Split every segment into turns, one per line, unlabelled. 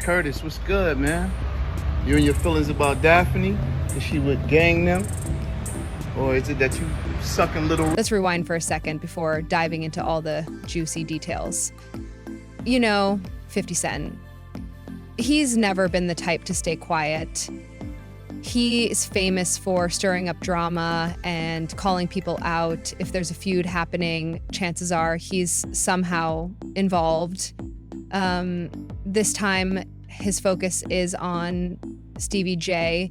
Curtis, what's good, man? You and your feelings about Daphne? Is she would gang them? Or is it that you sucking little...
Let's rewind for a second before diving into all the juicy details. You know, 50 Cent. He's never been the type to stay quiet. He is famous for stirring up drama and calling people out. If there's a feud happening, chances are he's somehow involved. This time, his focus is on Stevie J.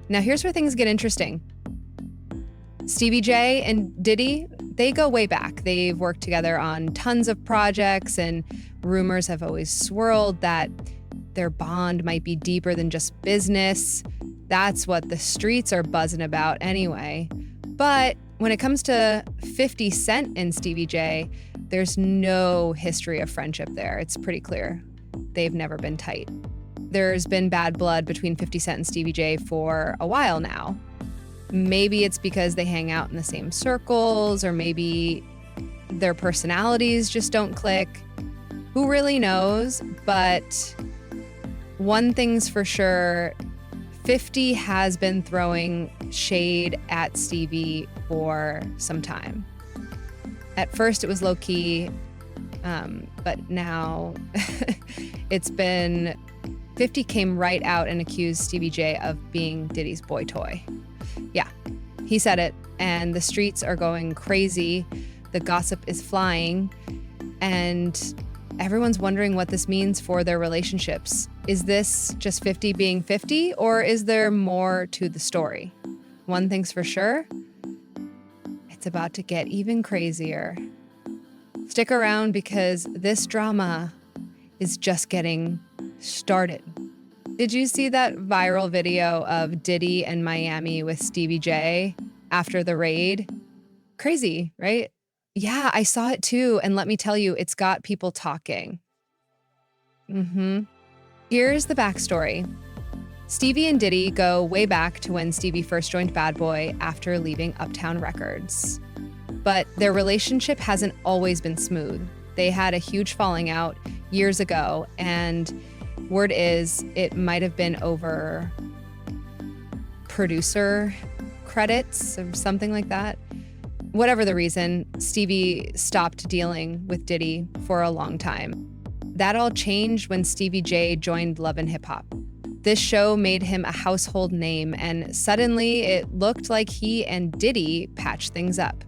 Now, here's where things get interesting. Stevie J and Diddy, they go way back. They've worked together on tons of projects, and rumors have always swirled that their bond might be deeper than just business. That's what the streets are buzzing about anyway. But when it comes to 50 Cent and Stevie J, there's no history of friendship there. It's pretty clear. They've never been tight. There's been bad blood between 50 Cent and Stevie J for a while now. Maybe it's because they hang out in the same circles, or maybe their personalities just don't click. Who really knows? But one thing's for sure, 50 has been throwing shade at Stevie for some time. At first it was low-key, but now it's been... 50 came right out and accused Stevie J of being Diddy's boy toy. Yeah, he said it, and the streets are going crazy. The gossip is flying, and everyone's wondering what this means for their relationships. Is this just 50 being 50, or is there more to the story? One thing's for sure, it's about to get even crazier. Stick around, because this drama is just getting started. Did you see that viral video of Diddy and Miami with Stevie J after the raid? Crazy, right? Yeah, I saw it too, and let me tell you, it's got people talking. Here's the backstory. Stevie and Diddy go way back to when Stevie first joined Bad Boy after leaving Uptown Records. But their relationship hasn't always been smooth. They had a huge falling out years ago, and word is it might have been over producer credits or something like that. Whatever the reason, Stevie stopped dealing with Diddy for a long time. That all changed when Stevie J joined Love and Hip Hop. This show made him a household name, and suddenly it looked like he and Diddy patched things up.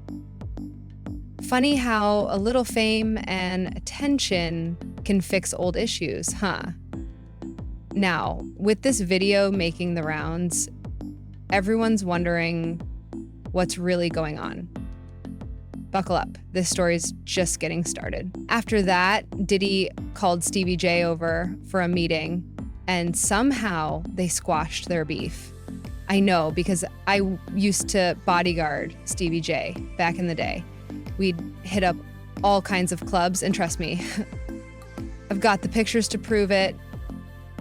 Funny how a little fame and attention can fix old issues, huh? Now, with this video making the rounds, everyone's wondering what's really going on. Buckle up, this story's just getting started. After that, Diddy called Stevie J over for a meeting, and somehow they squashed their beef. I know, because I used to bodyguard Stevie J back in the day. We'd hit up all kinds of clubs, and trust me, I've got the pictures to prove it.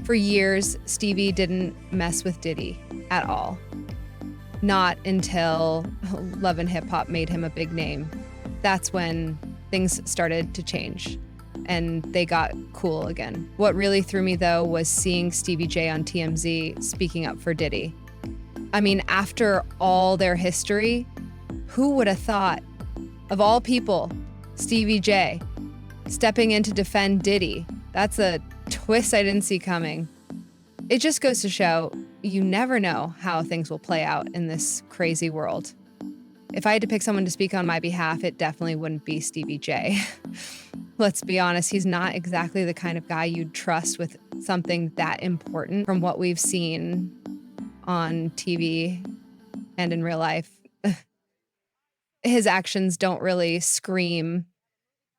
For years, Stevie didn't mess with Diddy at all. Not until Love and Hip Hop made him a big name. That's when things started to change, and they got cool again. What really threw me, though, was seeing Stevie J on TMZ speaking up for Diddy. I mean, after all their history, who would have thought, of all people, Stevie J stepping in to defend Diddy? That's a twist I didn't see coming. It just goes to show you never know how things will play out in this crazy world. If I had to pick someone to speak on my behalf, it definitely wouldn't be Stevie J. Let's be honest, he's not exactly the kind of guy you'd trust with something that important from what we've seen on TV and in real life. His actions don't really scream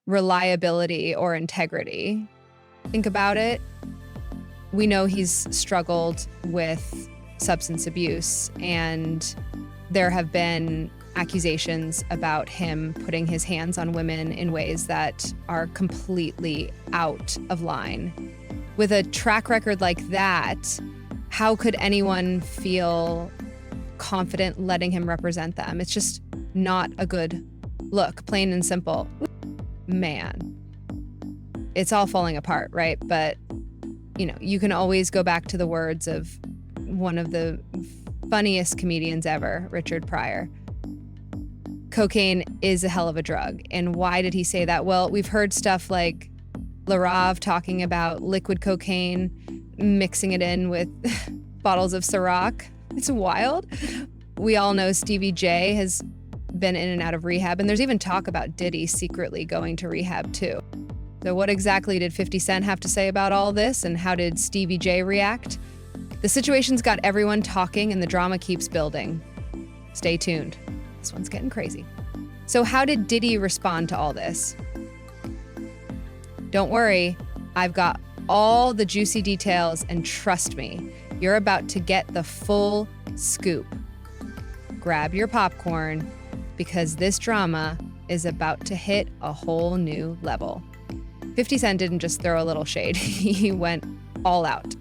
reliability or integrity. Think about it. We know he's struggled with substance abuse, and there have been accusations about him putting his hands on women in ways that are completely out of line. With a track record like that, how could anyone feel confident letting him represent them? It's just not a good look, plain and simple. Man, it's all falling apart, right? But You can always go back to the words of one of the funniest comedians ever, Richard Pryor. Cocaine is a hell of a drug. And why did he say that? Well, we've heard stuff like Larav talking about liquid cocaine, mixing it in with bottles of Ciroc. It's wild. We all know Stevie J has been in and out of rehab, and there's even talk about Diddy secretly going to rehab too. So what exactly did 50 Cent have to say about all this, and how did Stevie J react? The situation's got everyone talking, and the drama keeps building. Stay tuned. This one's getting crazy. So how did Diddy respond to all this? Don't worry, I've got all the juicy details, and trust me, you're about to get the full scoop. Grab your popcorn, because this drama is about to hit a whole new level. 50 Cent didn't just throw a little shade, he went all out.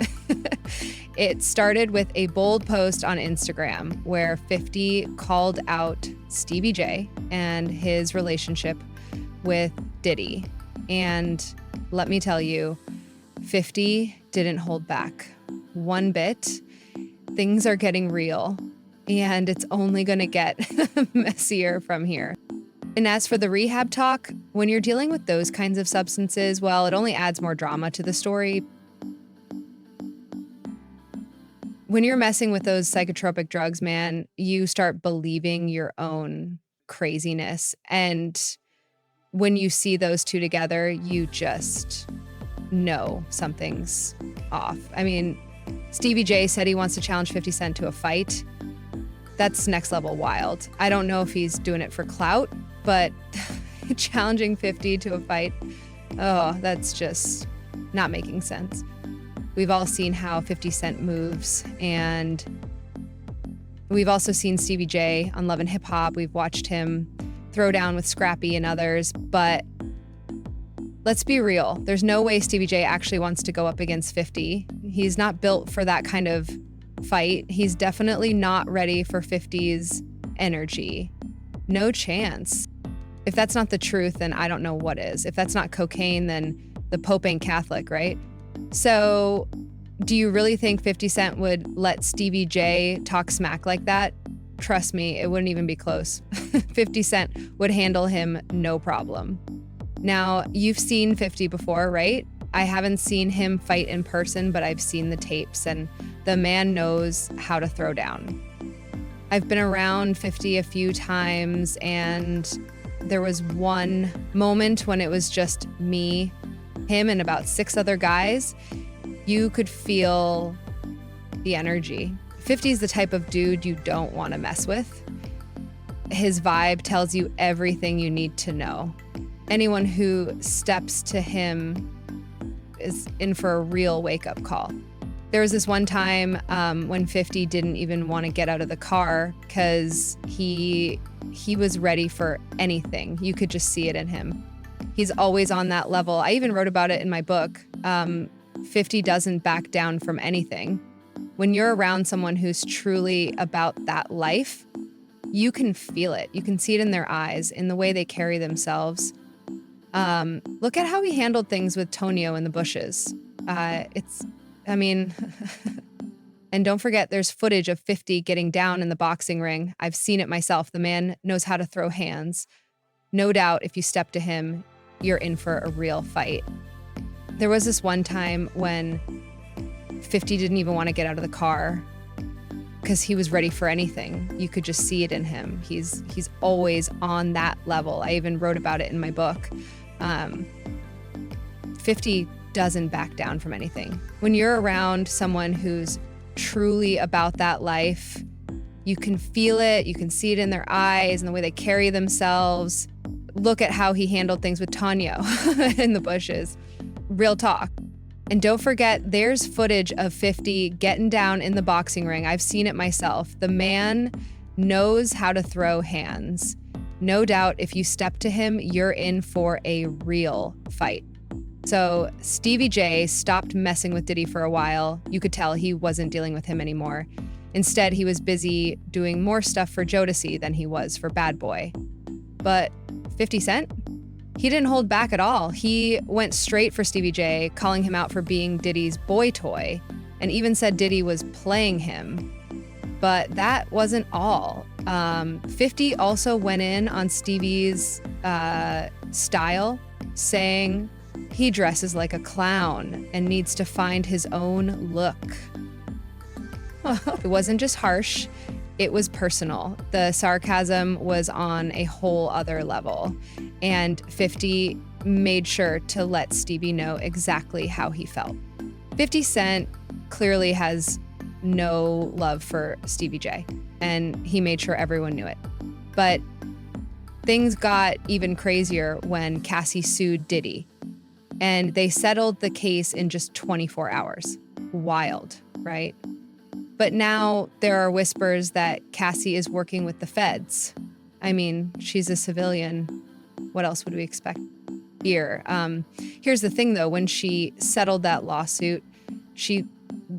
It started with a bold post on Instagram where 50 called out Stevie J and his relationship with Diddy. And let me tell you, 50 didn't hold back one bit. Things are getting real, and it's only going to get messier from here. And as for the rehab talk, when you're dealing with those kinds of substances, well, it only adds more drama to the story. When you're messing with those psychotropic drugs, man, you start believing your own craziness. And when you see those two together, you just know something's off. I mean, Stevie J said he wants to challenge 50 Cent to a fight. That's next level wild. I don't know if he's doing it for clout, but challenging 50 to a fight, oh, that's just not making sense. We've all seen how 50 Cent moves, and we've also seen Stevie J on Love and Hip Hop. We've watched him throw down with Scrappy and others, but let's be real. There's no way Stevie J actually wants to go up against 50. He's not built for that kind of fight. He's definitely not ready for 50's energy. No chance. If that's not the truth, then I don't know what is. If that's not cocaine, then the Pope ain't Catholic, right? So do you really think 50 Cent would let Stevie J talk smack like that? Trust me, it wouldn't even be close. 50 Cent would handle him no problem. Now, you've seen 50 before, right? I haven't seen him fight in person, but I've seen the tapes, and the man knows how to throw down. I've been around 50 a few times, and there was one moment when it was just me, him, and about 6 other guys. You could feel the energy. 50 is the type of dude you don't want to mess with. His vibe tells you everything you need to know. Anyone who steps to him is in for a real wake-up call. There was this one time when 50 didn't even want to get out of the car because he was ready for anything. You could just see it in him. He's always on that level. I even wrote about it in my book. 50 doesn't back down from anything. When you're around someone who's truly about that life, you can feel it. You can see it in their eyes, in the way they carry themselves. Look at how he handled things with Tonio in the bushes. And don't forget, there's footage of 50 getting down in the boxing ring. I've seen it myself. The man knows how to throw hands. No doubt, if you step to him, you're in for a real fight. There was this one time when 50 didn't even want to get out of the car because he was ready for anything. You could just see it in him. He's always on that level. I even wrote about it in my book. 50 doesn't back down from anything. When you're around someone who's truly about that life, you can feel it, you can see it in their eyes and the way they carry themselves. Look at how he handled things with Tonio in the bushes. Real talk. And don't forget, there's footage of 50 getting down in the boxing ring. I've seen it myself. The man knows how to throw hands. No doubt, if you step to him, you're in for a real fight. So Stevie J stopped messing with Diddy for a while. You could tell he wasn't dealing with him anymore. Instead, he was busy doing more stuff for Jodeci than he was for Bad Boy. But 50 Cent? He didn't hold back at all. He went straight for Stevie J, calling him out for being Diddy's boy toy, and even said Diddy was playing him. But that wasn't all. 50 also went in on Stevie's style, saying he dresses like a clown and needs to find his own look. It wasn't just harsh, it was personal. The sarcasm was on a whole other level. And 50 made sure to let Stevie know exactly how he felt. 50 Cent clearly has no love for Stevie J, and he made sure everyone knew it. But things got even crazier when Cassie sued Diddy, and they settled the case in just 24 hours. Wild, right? But now there are whispers that Cassie is working with the feds. I mean, she's a civilian. What else would we expect here? Here's the thing, though. When she settled that lawsuit, she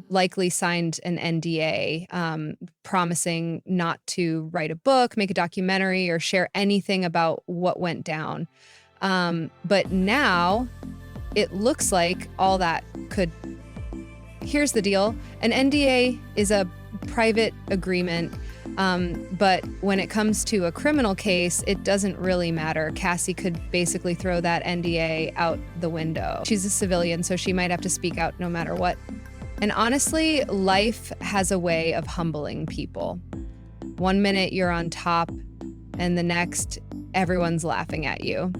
likely signed an NDA promising not to write a book, make a documentary, or share anything about what went down. But now it looks like all that could... Here's the deal. An NDA is a private agreement, but when it comes to a criminal case, it doesn't really matter. Cassie could basically throw that NDA out the window. She's a civilian, so she might have to speak out no matter what. And honestly, life has a way of humbling people. One minute you're on top, and the next, everyone's laughing at you.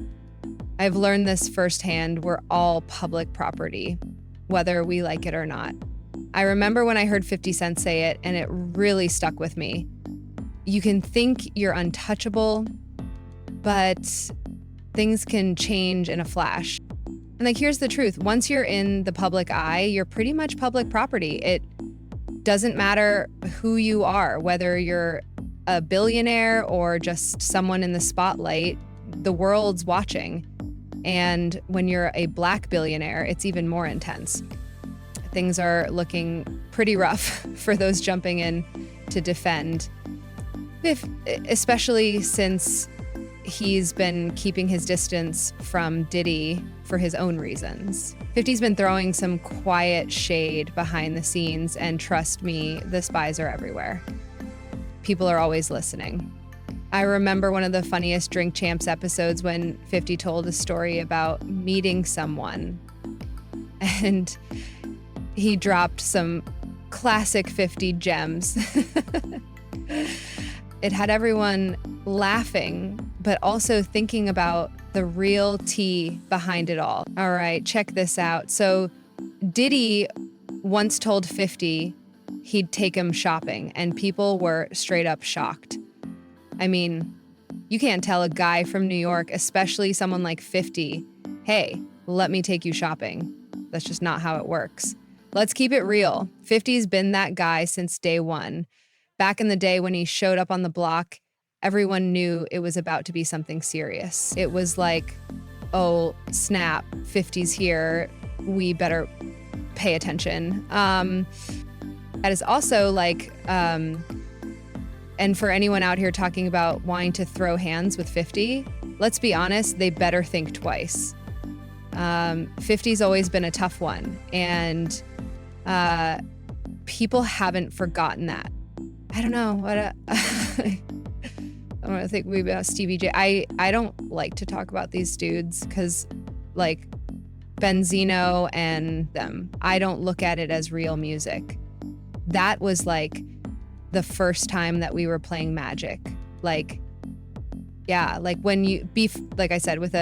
I've learned this firsthand. We're all public property, whether we like it or not. I remember when I heard 50 Cent say it, and it really stuck with me. You can think you're untouchable, but things can change in a flash. And like, here's the truth. Once you're in the public eye, you're pretty much public property. It doesn't matter who you are, whether you're a billionaire or just someone in the spotlight, the world's watching. And when you're a Black billionaire, it's even more intense. Things are looking pretty rough for those jumping in to defend, especially since he's been keeping his distance from Diddy for his own reasons. 50's been throwing some quiet shade behind the scenes, and trust me, the spies are everywhere. People are always listening. I remember one of the funniest Drink Champs episodes when 50 told a story about meeting someone, and he dropped some classic 50 gems. It had everyone laughing, but also thinking about the real tea behind it all. All right, check this out. So Diddy once told 50 he'd take him shopping, and people were straight up shocked. I mean, you can't tell a guy from New York, especially someone like 50, hey, let me take you shopping. That's just not how it works. Let's keep it real. 50's been that guy since day one. Back in the day when he showed up on the block, everyone knew it was about to be something serious. It was like, oh, snap, 50's here. We better pay attention. That is also like, and for anyone out here talking about wanting to throw hands with 50, let's be honest, they better think twice. 50's always been a tough one, and people haven't forgotten that. I don't know what I want to think maybe about Stevie J. I don't like to talk about these dudes because, like, Benzino and them, I don't look at it as real music. That was like the first time that we were playing Magic. Like, yeah, like when you beef, like I said, with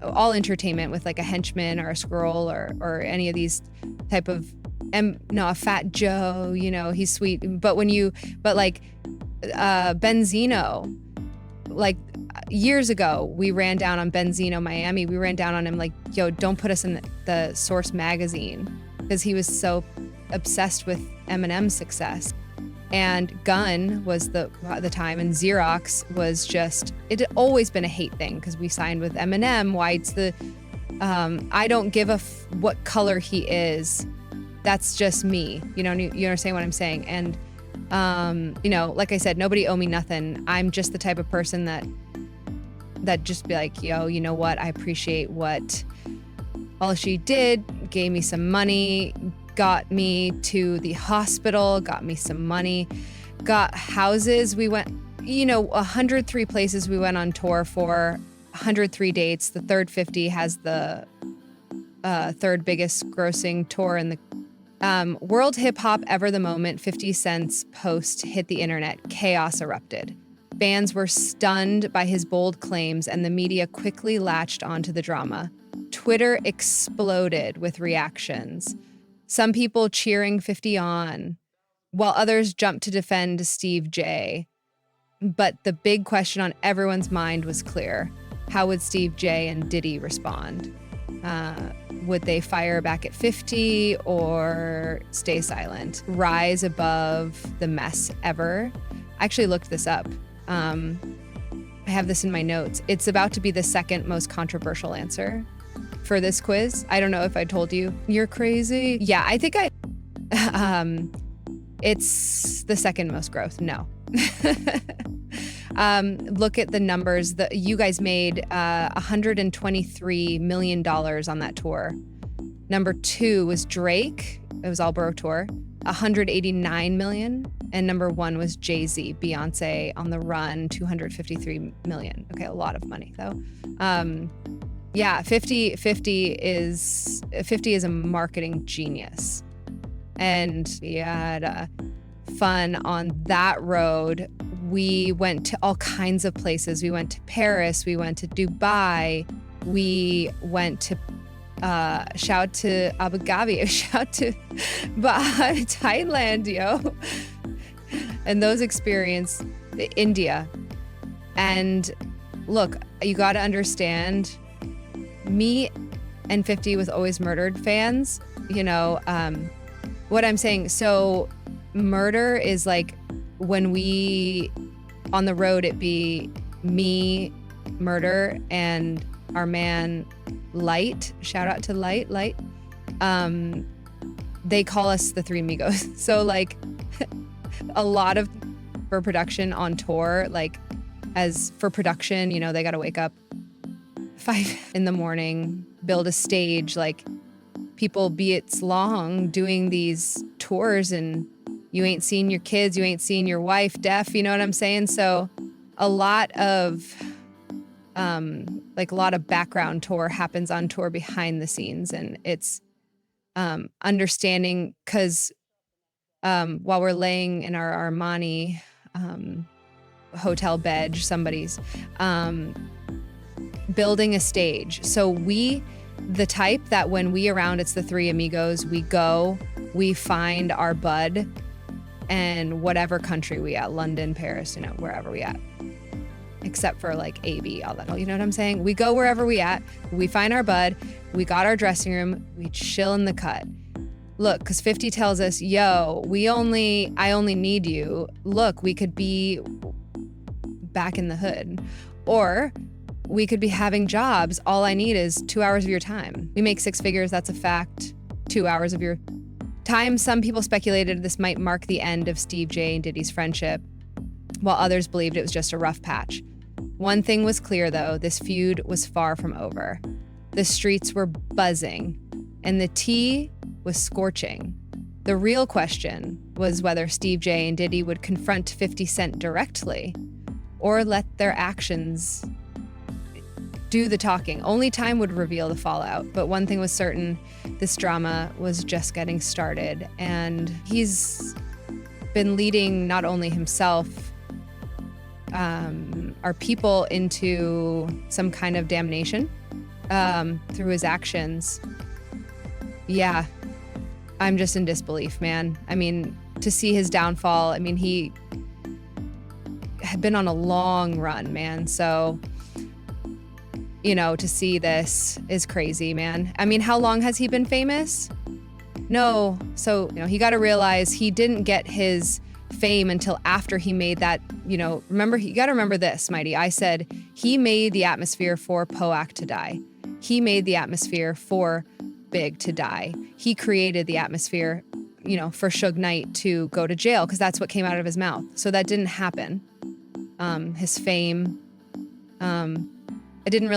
all entertainment with like a henchman or a squirrel or any of these type of, a Fat Joe, you know, he's sweet. But like Benzino, like years ago, we ran down on Benzino Miami. We ran down on him like, yo, don't put us in the Source magazine, because he was so obsessed with Eminem's success. And Gun was the time, and Xerox was just, it had always been a hate thing because we signed with Eminem. Why it's the, I don't give a what color he is. That's just me. You know, you understand what I'm saying? And, you know, like I said, nobody owe me nothing. I'm just the type of person that that just be like, yo, you know what? I appreciate what all she did, gave me some money, got me to the hospital, got me some money, got houses. We went, 103 places we went on tour for, 103 dates. The Third 50 has the third biggest grossing tour in the world hip hop ever. The moment 50 Cent's post hit the internet, chaos erupted. Fans were stunned by his bold claims, and the media quickly latched onto the drama. Twitter exploded with reactions. Some people cheering 50 on, while others jumped to defend Steve J. But the big question on everyone's mind was clear. How would Steve J and Diddy respond? Would they fire back at 50 or stay silent? Rise above the mess ever? I actually looked this up. I have this in my notes. It's about to be the second most controversial answer for this quiz. I don't know if I told you. You're crazy. Yeah, I think it's the second most growth. No. Look at the numbers. You guys made $123 million on that tour. Number 2 was Drake. It was all borough tour, $189 million. And number 1 was Jay-Z, Beyonce on the Run, $253 million. Okay, a lot of money though. Yeah, 50 is a marketing genius. And we had fun on that road. We went to all kinds of places. We went to Paris. We went to Dubai. We went to shout to Abu Dhabi. Shout to Thailand, yo. And those experience India. And look, you got to understand, me and 50 with Always Murdered fans, what I'm saying. So murder is like when we on the road, it be me, Murder, and our man Light. Shout out to Light. They call us the Three Migos. So like a lot of for production on tour, like as for production, they got to wake up 5 a.m, build a stage, like people be it's long doing these tours, and you ain't seen your kids, you ain't seen your wife, deaf, you know what I'm saying? So a lot of background tour happens on tour behind the scenes, and it's understanding, because while we're laying in our Armani hotel bed, somebody's building a stage. So the type that when we around, it's the Three Amigos, we go, we find our bud, and whatever country we at, London, Paris, wherever we at, except for like AB, all that, you know what I'm saying? We go wherever we at, we find our bud, we got our dressing room, we chill in the cut. Look, because 50 tells us, yo, I only need you. Look, we could be back in the hood, or we could be having jobs. All I need is 2 hours of your time. We make 6 figures, that's a fact. 2 hours of your time. Some people speculated this might mark the end of Steve J and Diddy's friendship, while others believed it was just a rough patch. One thing was clear though, this feud was far from over. The streets were buzzing, and the tea was scorching. The real question was whether Steve J and Diddy would confront 50 Cent directly, or let their actions do the talking. Only time would reveal the fallout. But one thing was certain, this drama was just getting started, and he's been leading not only himself, our people into some kind of damnation through his actions. Yeah, I'm just in disbelief, man. I mean, to see his downfall, he had been on a long run, man. So, to see this is crazy, man. How long has he been famous? No. So, he got to realize he didn't get his fame until after he made that, remember, you got to remember this, Mighty. I said he made the atmosphere for Poac to die. He made the atmosphere for Big to die. He created the atmosphere, for Suge Knight to go to jail, because that's what came out of his mouth. So that didn't happen. His fame, he didn't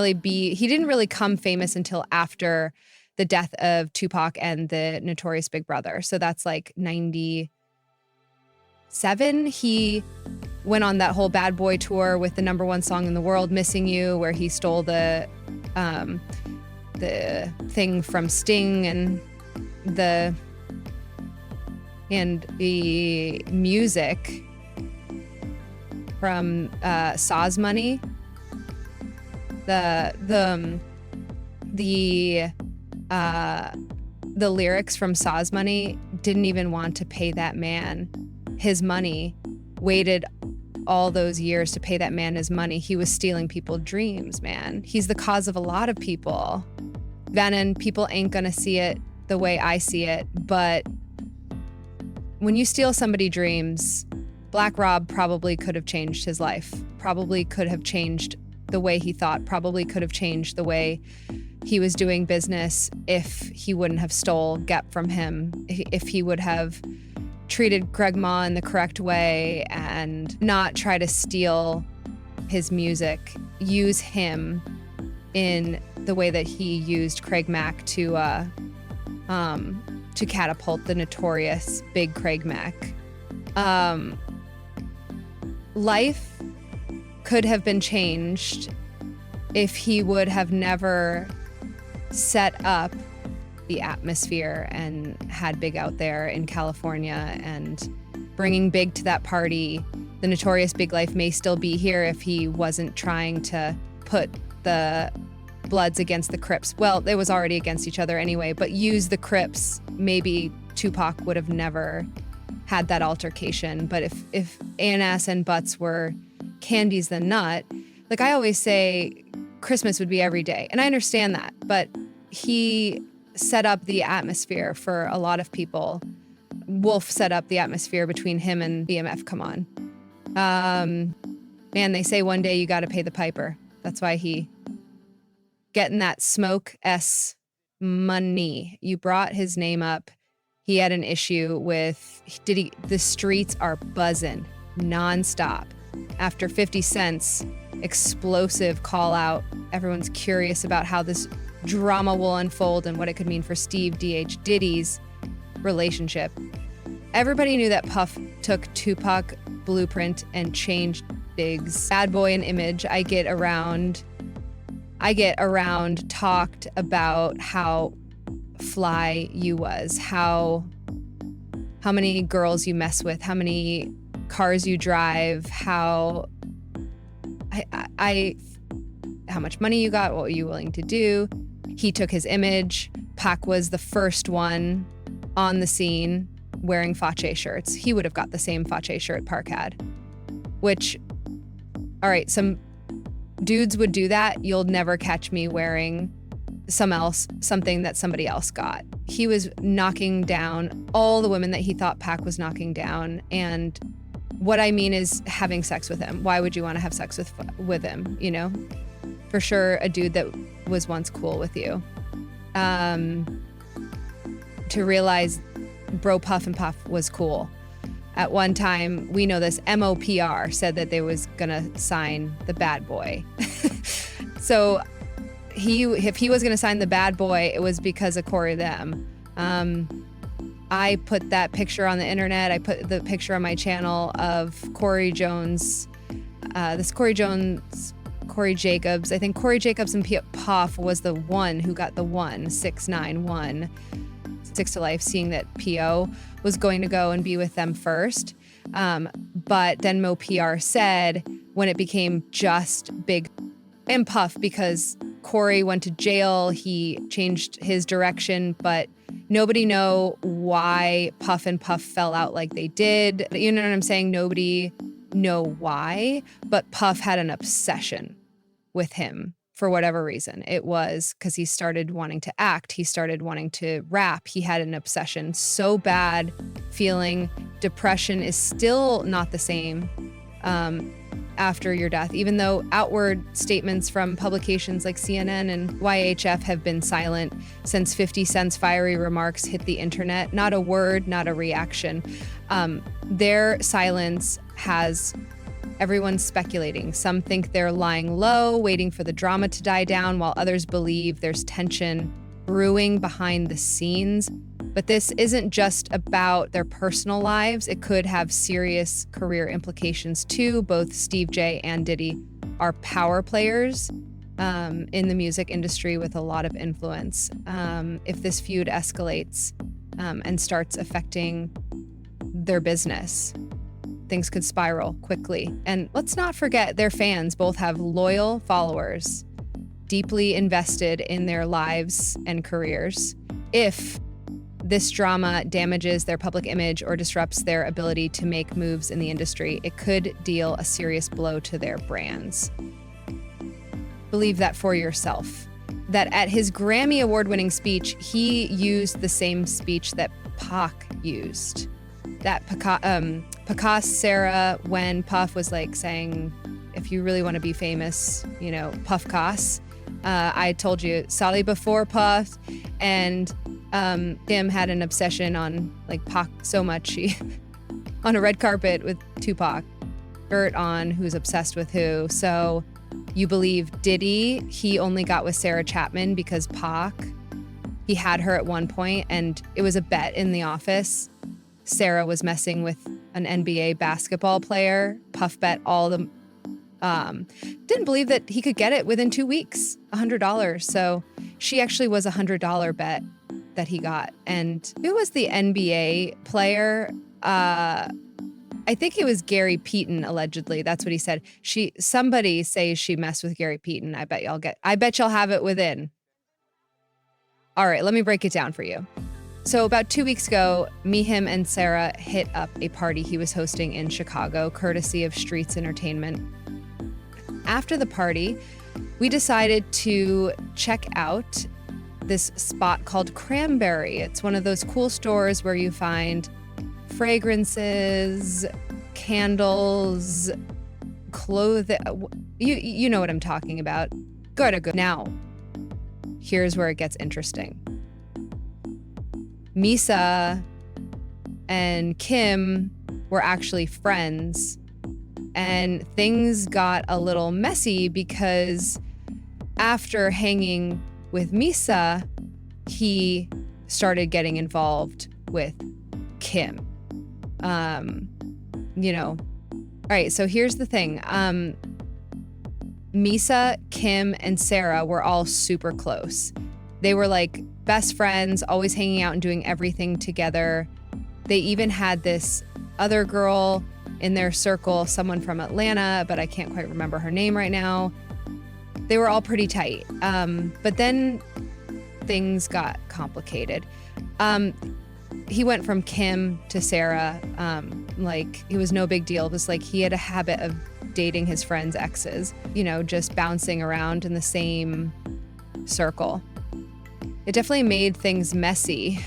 really come famous until after the death of Tupac and the Notorious Big Brother. So that's like 97. He went on that whole bad boy tour with the #1 song in the world, Missing You, where he stole the thing from Sting and the music from Saw's Money. The lyrics from Saw's Money didn't even want to pay that man his money, waited all those years to pay that man his money. He was stealing people's dreams, man. He's the cause of a lot of people. Venom, people ain't gonna see it the way I see it, but when you steal somebody's dreams, Black Rob probably could have changed his life, probably could have changed the way he thought, probably could have changed the way he was doing business if he wouldn't have stole Gep from him, if he would have treated Craig Ma in the correct way and not try to steal his music, use him in the way that he used Craig Mack to catapult the notorious Big Craig Mack. Life could have been changed if he would have never set up the atmosphere and had Big out there in California and bringing Big to that party. The notorious Big Life may still be here if he wasn't trying to put the Bloods against the Crips. Well, it was already against each other anyway, but use the Crips. Maybe Tupac would have never had that altercation. But if Ass and Butts were Candy's the Nut, like I always say, Christmas would be every day. And I understand that, but he set up the atmosphere for a lot of people. Wolf set up the atmosphere between him and BMF. Come on. Man, they say one day you got to pay the piper. That's why he getting that Smoke S money. You brought his name up. He had an issue with the streets are buzzing nonstop. After 50 Cent's explosive call out, everyone's curious about how this drama will unfold and what it could mean for Steve D.H. Diddy's relationship. Everybody knew that Puff took Tupac blueprint and changed Big's bad boy and image. I get around talked about how fly you was, how many girls you mess with, how many cars you drive, how much money you got, what were you willing to do. He took his image. Pac was the first one on the scene wearing Fache shirts. He would have got the same Fache shirt Park had, which, all right, some dudes would do that. You'll never catch me wearing something that somebody else got. He was knocking down all the women that he thought Pac was knocking down. And what I mean is having sex with him. Why would you want to have sex with him? You know, for sure, a dude that was once cool with you. To realize Bro Puff and Puff was cool. At one time, we know this, MOPR said that they was gonna sign the Bad Boy. So if he was gonna sign the Bad Boy, it was because of Corey them. I put that picture on the internet. I put the picture on my channel of Corey Jones, Corey Jacobs. I think Corey Jacobs and Puff was the one who got the 691, 6 to life, seeing that P.O. was going to go and be with them first. But then Mo PR said when it became just Big and Puff, because Corey went to jail, he changed his direction, but nobody know why Puff and Puff fell out like they did. You know what I'm saying? Nobody know why, but Puff had an obsession with him for whatever reason. It was because he started wanting to act. He started wanting to rap. He had an obsession so bad, feeling depression is still not the same after your death, even though outward statements from publications like CNN and YHF have been silent since 50 Cent's fiery remarks hit the internet. Not a word, not a reaction. Their silence has Everyone's speculating. Some think they're lying low, waiting for the drama to die down, while others believe there's tension brewing behind the scenes. But this isn't just about their personal lives. It could have serious career implications too. Both Steve J and Diddy are power players in the music industry with a lot of influence. If this feud escalates and starts affecting their business, things could spiral quickly. And let's not forget their fans both have loyal followers, deeply invested in their lives and careers. If this drama damages their public image or disrupts their ability to make moves in the industry, it could deal a serious blow to their brands. Believe that for yourself. That at his Grammy award-winning speech, he used the same speech that Pac used. That Pacas Sarah, when Puff was like saying, if you really want to be famous, you know, Puff Cas. I told you, Sally before Puff, and Kim had an obsession on like Pac so much she on a red carpet with Tupac, shirt on, who's obsessed with who. So you believe Diddy, he only got with Sarah Chapman because Pac, he had her at one point, and it was a bet in the office. Sarah was messing with an NBA basketball player. Puff bet all the didn't believe that he could get it within 2 weeks, $100. So she actually was $100 bet that he got. And who was the NBA player? I think it was Gary Payton, allegedly. That's what he said. Somebody says she messed with Gary Payton. I bet y'all have it within. All right, let me break it down for you. So about 2 weeks ago, me, him, and Sarah hit up a party he was hosting in Chicago, courtesy of Streets Entertainment. After the party, we decided to check out this spot called Cranberry. It's one of those cool stores where you find fragrances, candles, clothing. You know what I'm talking about. Good. Now, here's where it gets interesting. Misa and Kim were actually friends, and things got a little messy because after hanging with Misa, he started getting involved with Kim. All right, so here's the thing. Misa, Kim, and Sarah were all super close. They were like best friends, always hanging out and doing everything together. They even had this other girl in their circle, someone from Atlanta, but I can't quite remember her name right now. They were all pretty tight. But then things got complicated. He went from Kim to Sarah. It was no big deal. It was like he had a habit of dating his friends' exes, just bouncing around in the same circle. It definitely made things messy.